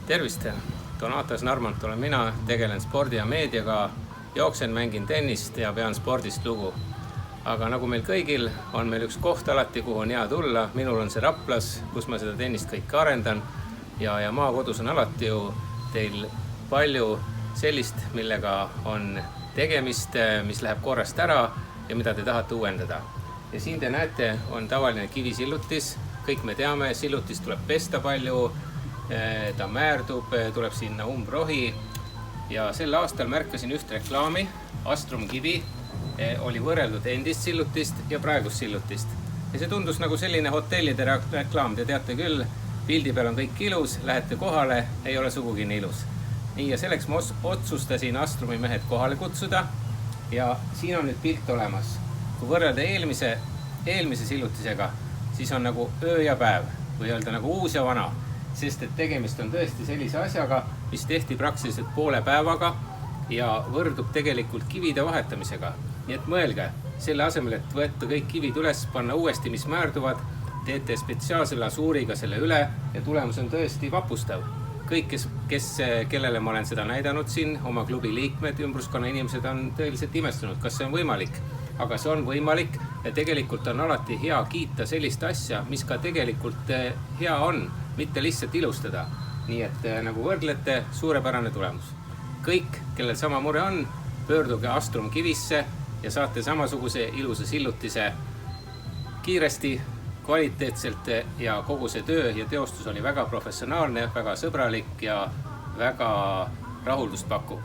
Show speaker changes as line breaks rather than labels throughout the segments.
Tervist! Donatas Narmont olen mina, tegelen spordi ja meediaga, jooksen, mängin tennist ja pean spordist lugu. Aga nagu meil kõigil, on meil üks koht alati, kuhu on hea tulla. Minul on see Raplas, kus ma seda tennist kõike arendan. Ja maakodus on alati ju teil palju sellist, millega on tegemist, mis läheb korrast ära ja mida te tahate uuendada. Ja siin te näete, on tavaline kivisillutis. Kõik me teame, sillutist tuleb pesta palju, ta määrdub, tuleb sinna umbrohi. Ja sel aastal märkasin üht reklaami, Astrum kivi, oli võrreldud endist sillutist ja praegust sillutist. Ja see tundus nagu selline hotellide reklaam, te teate küll, pildi peal on kõik ilus, lähete kohale, ei ole sugugi nii ilus. Nii ja selleks ma otsustasin Astrumi mehed kohale kutsuda ja siin on nüüd pilt olemas. Kui võrrelda eelmise sillutisega, siis on nagu öö ja päev või öelda nagu uus ja vana, sest et tegemist on tõesti sellise asjaga, mis tehti praktiliselt poole päevaga ja võrdub tegelikult kivide vahetamisega. Nii et mõelge, selle asemel, et võtta kõik kivid üles, panna uuesti, mis määrduvad, teete spetsiaalse lasuuriga selle üle ja tulemus on tõesti vapustav. Kõik, kellele ma olen seda näidanud siin, oma klubi liikmed, ümbruskonna inimesed on tõeliselt imestunud, kas see on võimalik. Aga see on võimalik ja tegelikult on alati hea kiita sellist asja, mis ka tegelikult hea on, mitte lihtsalt ilustada. Nii et nagu võrdlete, suurepärane tulemus. Kõik, kellel sama mure on, pöörduge Astrum kivisse ja saate samasuguse ilusa sillutise kiiresti, kvaliteetselt ja kogu see töö ja teostus oli väga professionaalne, väga sõbralik ja väga rahuldust pakub.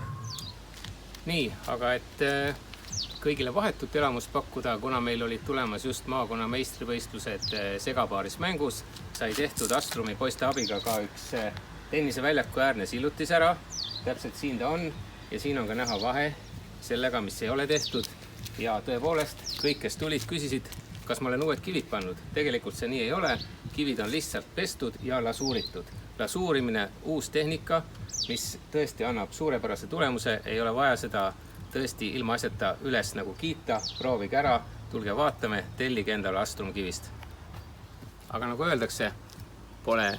Nii, aga et kõigile vahetut elamust pakkuda, kuna meil olid tulemas just maakonna meistrivõistlused segapaaris mängus, sai tehtud Astrumi poiste abiga ka üks tenniseväljaku äärne sillutis ära. Täpselt siin ta on ja siin on ka näha vahe sellega, mis ei ole tehtud. Ja tõepoolest, kõik, kes tulid, küsisid, kas ma olen uued kivid pannud. Tegelikult see nii ei ole. Kivid on lihtsalt pestud ja lasuuritud. Lasuurimine, uus tehnika, mis tõesti annab suurepärase tulemuse, ei ole vaja seda tõesti ilma asjata üles nagu kiita, proovige ära, tulge vaatame, tellige endale Astrum kivist. Aga nagu öeldakse, pole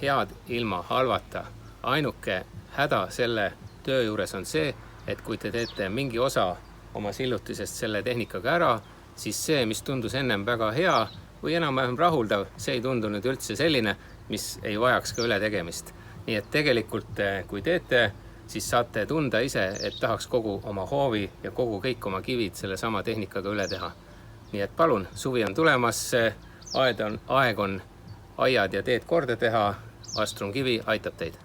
head ilma halvata. Ainuke häda selle töö juures on see, et kui te teete mingi osa oma sillutisest selle tehnikaga ära, siis see, mis tundus ennem väga hea või enam-vähem rahuldav, see ei tundu nüüd üldse selline, mis ei vajaks ka üle tegemist. Nii et tegelikult, kui teete, siis saate tunda ise, et tahaks kogu oma hoovi ja kõik oma kivid selle sama tehnikaga üle teha. Nii et palun, suvi on tulemas, aeg on aiad ja teed korda teha, Astrum kivi aitab teid.